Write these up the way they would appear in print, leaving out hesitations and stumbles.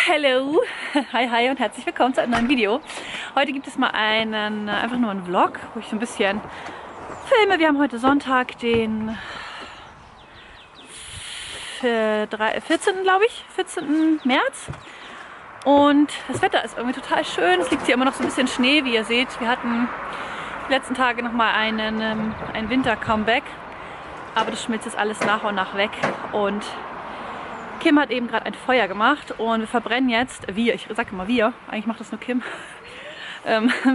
Hallo, hi und herzlich willkommen zu einem neuen Video. Heute gibt es mal einfach nur einen Vlog, wo ich so ein bisschen filme. Wir haben heute Sonntag, den 14. glaube ich, 14. März. Und das Wetter ist irgendwie total schön. Es liegt hier immer noch so ein bisschen Schnee, wie ihr seht. Wir hatten die letzten Tage noch mal ein Winter-Comeback. Aber das schmilzt jetzt alles nach und nach weg. Und Kim hat eben gerade ein Feuer gemacht und wir verbrennen jetzt, ich sage immer wir, eigentlich macht das nur Kim,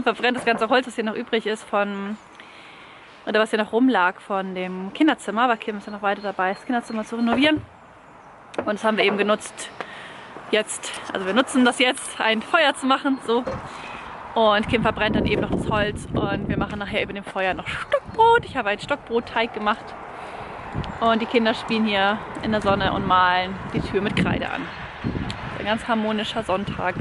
verbrennt das ganze Holz, was hier noch übrig ist oder was hier noch rumlag von dem Kinderzimmer, weil Kim ist ja noch weiter dabei, das Kinderzimmer zu renovieren. Und das haben wir eben genutzt jetzt, also wir nutzen das jetzt, ein Feuer zu machen, so. Und Kim verbrennt dann eben noch das Holz und wir machen nachher über dem Feuer noch Stockbrot. Ich habe einen Stockbrotteig gemacht. Und die Kinder spielen hier in der Sonne und malen die Tür mit Kreide an. Ein ganz harmonischer Sonntag.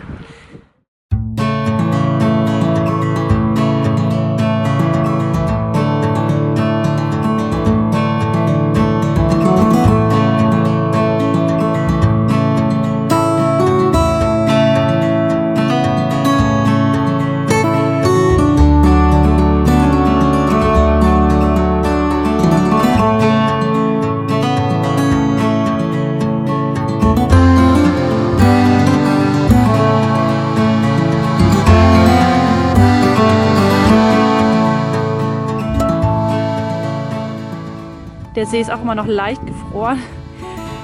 Der See ist auch immer noch leicht gefroren.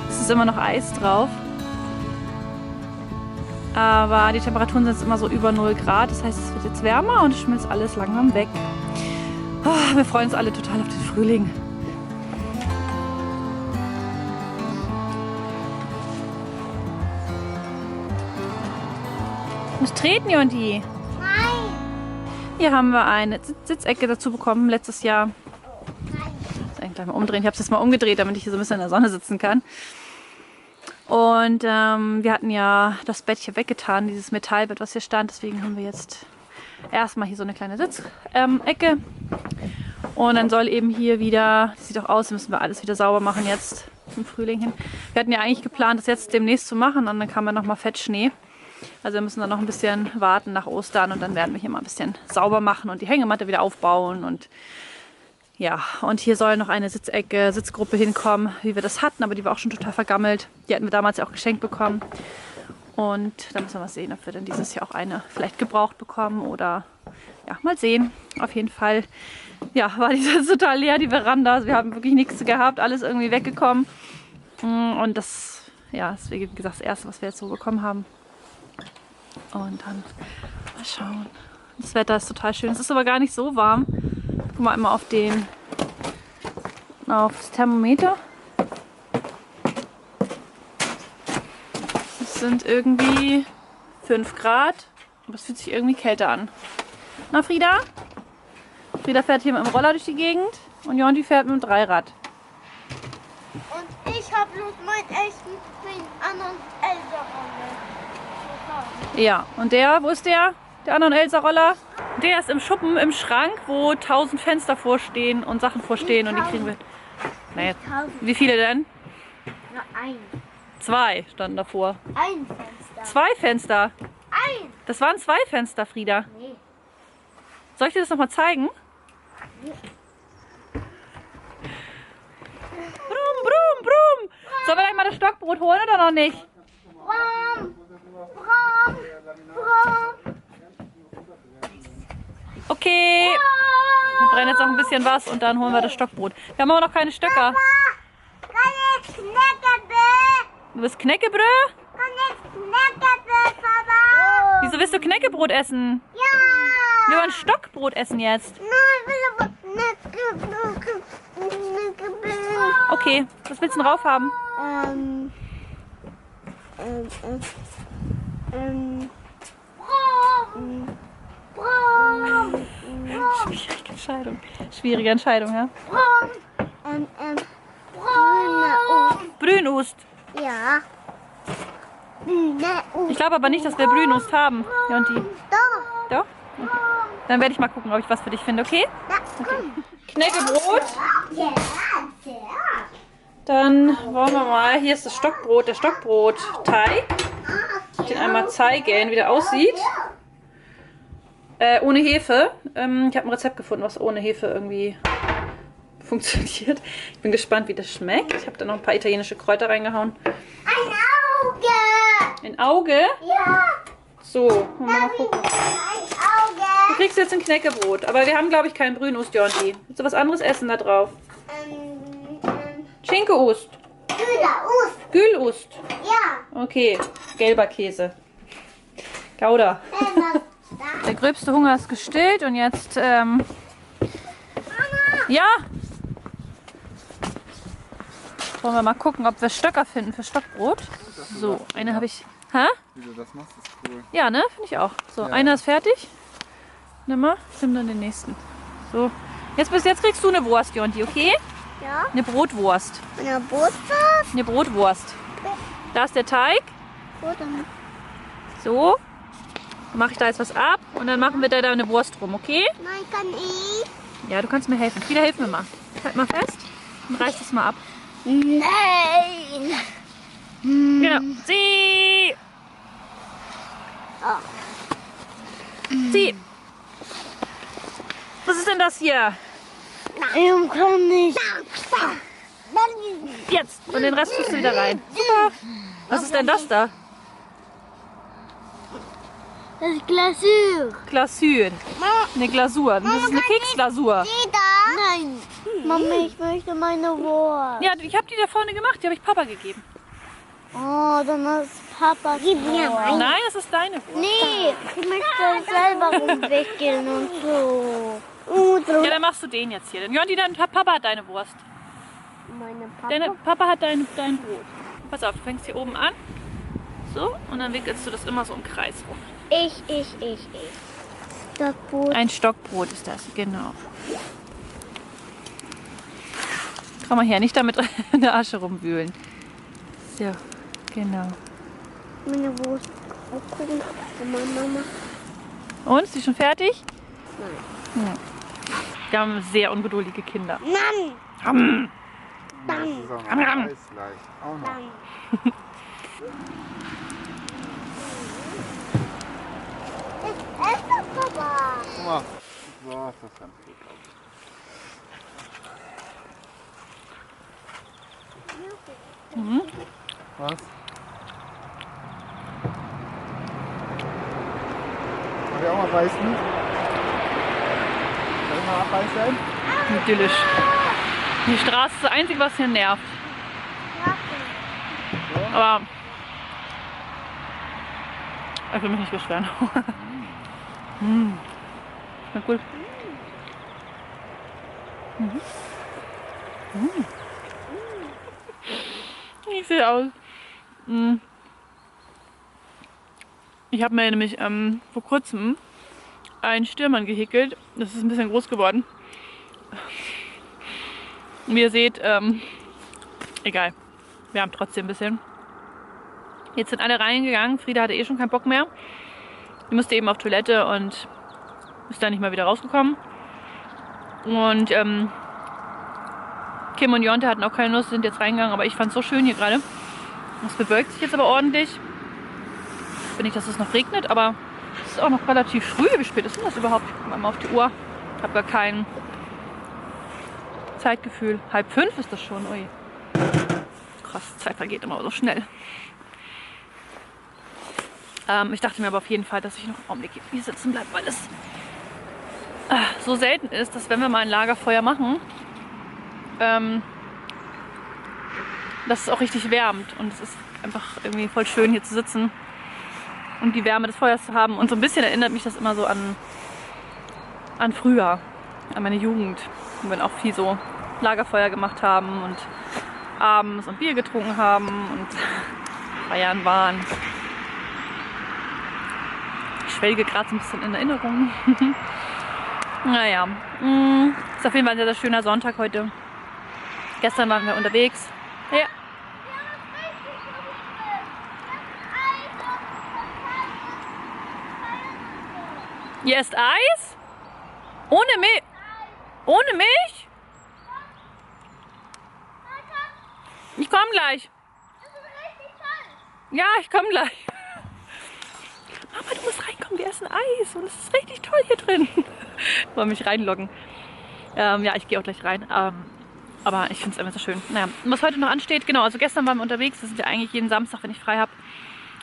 Es ist immer noch Eis drauf. Aber die Temperaturen sind jetzt immer so über 0 Grad. Das heißt, es wird jetzt wärmer und es schmilzt alles langsam weg. Oh, wir freuen uns alle total auf den Frühling. Was treten, Jonti? Nein! Hier haben wir eine Sitzecke dazu bekommen letztes Jahr. Gleich mal umdrehen. Ich habe es jetzt mal umgedreht, damit ich hier so ein bisschen in der Sonne sitzen kann. Und wir hatten ja das Bett hier weggetan, dieses Metallbett, was hier stand. Deswegen haben wir jetzt erstmal hier so eine kleine Sitzecke. Und dann soll eben hier wieder, das sieht auch aus, müssen wir alles wieder sauber machen jetzt zum Frühling hin. Wir hatten ja eigentlich geplant, das jetzt demnächst zu machen und dann kam ja nochmal Fettschnee. Also wir müssen dann noch ein bisschen warten nach Ostern und dann werden wir hier mal ein bisschen sauber machen und die Hängematte wieder aufbauen und ja, und hier soll noch eine Sitzgruppe hinkommen, wie wir das hatten, aber die war auch schon total vergammelt. Die hatten wir damals ja auch geschenkt bekommen. Und da müssen wir mal sehen, ob wir dann dieses Jahr auch eine vielleicht gebraucht bekommen oder ja, mal sehen. Auf jeden Fall, ja, war die total leer, die Veranda. Also wir haben wirklich nichts gehabt, alles irgendwie weggekommen. Und das, ja, das ist wie gesagt das Erste, was wir jetzt so bekommen haben. Und dann mal schauen. Das Wetter ist total schön. Es ist aber gar nicht so warm. Guck mal einmal aufs Thermometer. Es sind irgendwie 5 Grad, aber es fühlt sich irgendwie kälter an. Na Frieda? Frieda fährt hier mit dem Roller durch die Gegend und Jonti fährt mit dem Dreirad. Und ich habe bloß meinen anderen Elsa-Roller. Ja, und der, wo ist der? Der andere Elsa-Roller? Der ist im Schuppen, im Schrank, wo 1000 Fenster vorstehen und Sachen vorstehen und die kriegen wir. Naja, wie viele denn? Nur ein. 2 standen davor. Ein Fenster. 2 Fenster. Ein. Das waren 2 Fenster, Frieda. Nee. Soll ich dir das nochmal zeigen? Brumm, brumm, brumm. Sollen wir gleich mal das Stockbrot holen oder noch nicht? Brom. Brom. Brom. Okay. Wir brennen jetzt noch ein bisschen was und dann holen wir das Stockbrot. Wir haben aber noch keine Stöcker. Kann ich Knäckebrot? Du bist Knäckebrö? Kann ich Knäckebrot, Papa? Wieso willst du Knäckebrot essen? Ja. Wir wollen Stockbrot essen jetzt. Nein, ich will aber Knäckebrot. Okay, was willst du denn drauf haben? Brom. Brom. Schwierige Entscheidung. Schwierige Entscheidung, ja? Brom. Brom. Brünost. Ja. Ich glaube aber nicht, dass wir Brünost haben, Jonti. Doch. Doch? Okay. Dann werde ich mal gucken, ob ich was für dich finde, okay? Ja, komm. Knäckebrot. Ja, ja. Dann wollen wir mal, hier ist das Stockbrot, der Stockbrotteig. Den einmal zeigen, wie der aussieht. Ohne Hefe. Ich habe ein Rezept gefunden, was ohne Hefe irgendwie funktioniert. Ich bin gespannt, wie das schmeckt. Ich habe da noch ein paar italienische Kräuter reingehauen. Ein Auge. Ein Auge? Ja. So, wollen wir mal gucken. Ein Auge. Du kriegst jetzt ein Knäckebrot, aber wir haben, glaube ich, keinen Brünost, Jonti. Willst du was anderes essen da drauf? Schinkeost. Ost. Gülost. Ja. Okay, gelber Käse. Gouda. Der gröbste Hunger ist gestillt und jetzt, ja. Wollen wir mal gucken, ob wir Stöcker finden für Stockbrot. So, eine habe ich. Hä? Wie du das machst, ist cool. Ja, ne? Finde ich auch. So, Ja. einer ist fertig. Nimm mal, nimm dann den nächsten. So. Jetzt kriegst du eine Wurst, Jonti, okay? Ja. Eine Brotwurst. Eine Busse. Eine Brotwurst. Da ist der Teig. So. Dann mache ich da jetzt was ab und dann machen wir da eine Wurst rum, okay? Nein, kann ich. Ja, du kannst mir helfen. Frieda, hilf mir mal. Halt mal fest und reiß das mal ab. Nein. Genau. Sieh! Sieh! Was ist denn das hier? Ich kann nicht. Jetzt! Und den Rest tust du wieder rein. Super! Was ist denn das da? Das ist Glasur. Glasur. Eine Glasur. Das ist eine Keksglasur. Die da? Nein. Mama, ich möchte meine Wurst. Ja, ich habe die da vorne gemacht. Die habe ich Papa gegeben. Oh, dann ist Papa. Gib mir meine. Nein, das ist deine Wurst. Nee, ich möchte selber rumwickeln und so. Ja, dann machst du den jetzt hier. Jonti, Papa hat deine Wurst. Meine Papa. Deine Papa hat dein Brot. Pass auf, du fängst hier oben an. So, und dann wickelst du das immer so im Kreis rum. Ich. Stockbrot. Ein Stockbrot ist das, genau. Komm mal her, nicht damit in der Asche rumwühlen. So, genau. Meine Wurst. Oh, gucken. Mama. Und, ist die schon fertig? Nein. Ja. Wir haben sehr ungeduldige Kinder. Mann. Das ist auch noch Am. Eis gleich. Auch noch. Dann. Ich esse das, Papa. Guck mal. So ist das ganz gut. Was? Soll ich auch mal beißen? Soll ich mal abbeißen? Idyllisch. Die Straße ist das Einzige, was hier nervt. Aber ich will mich nicht beschweren. Schmeckt gut. Ich sehe aus. Ich habe mir nämlich vor kurzem einen Stürmann gehäkelt. Das ist ein bisschen groß geworden. Wie ihr seht, egal. Wir haben trotzdem ein bisschen. Jetzt sind alle reingegangen. Frieda hatte eh schon keinen Bock mehr. Die musste eben auf Toilette und ist dann nicht mal wieder rausgekommen. Und Kim und Jonte hatten auch keine Lust, sind jetzt reingegangen. Aber ich fand es so schön hier gerade. Es bewölkt sich jetzt aber ordentlich. Ich will nicht, dass es noch regnet, aber es ist auch noch relativ früh. Wie spät ist denn das überhaupt? Ich gucke mal auf die Uhr. Ich habe gar kein Zeitgefühl. 4:30 ist das schon. Ui. Krass, Zeit vergeht immer so schnell. Ich dachte mir aber auf jeden Fall, dass ich noch einen Augenblick hier sitzen bleibe, weil es so selten ist, dass wenn wir mal ein Lagerfeuer machen, dass es auch richtig wärmt. Und es ist einfach irgendwie voll schön hier zu sitzen und die Wärme des Feuers zu haben. Und so ein bisschen erinnert mich das immer so an früher, an meine Jugend, wo wir auch viel so Lagerfeuer gemacht haben und abends und Bier getrunken haben und feiern waren. Ich schwelge gerade so ein bisschen in Erinnerungen. Naja, ist auf jeden Fall ein sehr, sehr schöner Sonntag heute. Gestern waren wir unterwegs. Ja. Ihr esst Eis? Ohne Milch? Ohne Milch? Ich komme gleich. Ja, ich komme gleich. Mama, du musst reinkommen, wir essen Eis und es ist richtig toll hier drin. Wollen mich reinloggen. Ja, ich gehe auch gleich rein. Aber ich finde es einfach so schön. Naja, und was heute noch ansteht, genau, also gestern waren wir unterwegs. Das ist ja eigentlich jeden Samstag, wenn ich frei habe,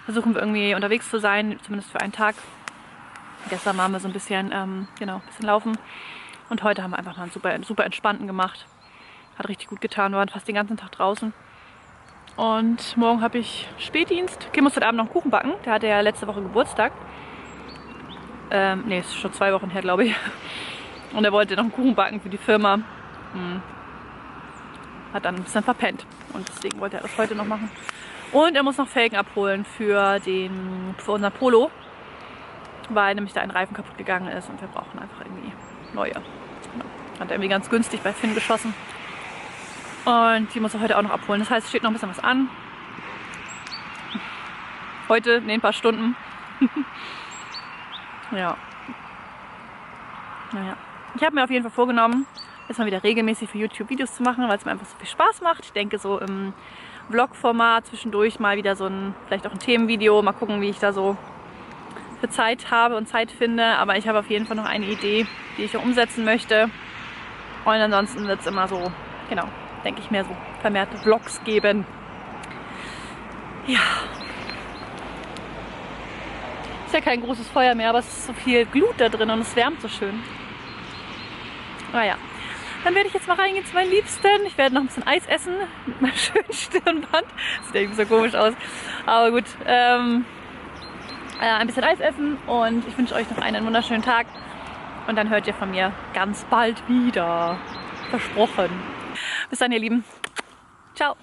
versuchen wir irgendwie unterwegs zu sein, zumindest für einen Tag. Gestern waren wir so ein bisschen, genau, ein bisschen laufen. Und heute haben wir einfach mal einen super entspannten gemacht. Hat richtig gut getan, wir waren fast den ganzen Tag draußen. Und morgen habe ich Spätdienst. Kim muss heute Abend noch einen Kuchen backen. Der hatte ja letzte Woche Geburtstag. Ne, ist schon 2 Wochen her, glaube ich. Und er wollte noch einen Kuchen backen für die Firma. Hat dann ein bisschen verpennt. Und deswegen wollte er das heute noch machen. Und er muss noch Felgen abholen für unseren Polo. Weil nämlich da ein Reifen kaputt gegangen ist und wir brauchen einfach irgendwie neue. Genau. Hat er irgendwie ganz günstig bei Finn geschossen. Und die muss er heute auch noch abholen. Das heißt, es steht noch ein bisschen was an. Heute, ne, ein paar Stunden. Ja. Naja. Ich habe mir auf jeden Fall vorgenommen, jetzt mal wieder regelmäßig für YouTube Videos zu machen, weil es mir einfach so viel Spaß macht. Ich denke so im Vlog-Format zwischendurch mal wieder vielleicht auch ein Themenvideo. Mal gucken, wie ich da so für Zeit habe und Zeit finde. Aber ich habe auf jeden Fall noch eine Idee, die ich umsetzen möchte. Und ansonsten wird es immer so, genau, denke ich, mehr so vermehrte Vlogs geben. Ja. Ist ja kein großes Feuer mehr, aber es ist so viel Glut da drin und es wärmt so schön. Naja, dann werde ich jetzt mal reingehen zu meinen Liebsten. Ich werde noch ein bisschen Eis essen mit meinem schönen Stirnband. Sieht irgendwie so komisch aus. Aber gut, ein bisschen Eis essen und ich wünsche euch noch einen wunderschönen Tag. Und dann hört ihr von mir ganz bald wieder. Versprochen. Bis dann, ihr Lieben. Ciao.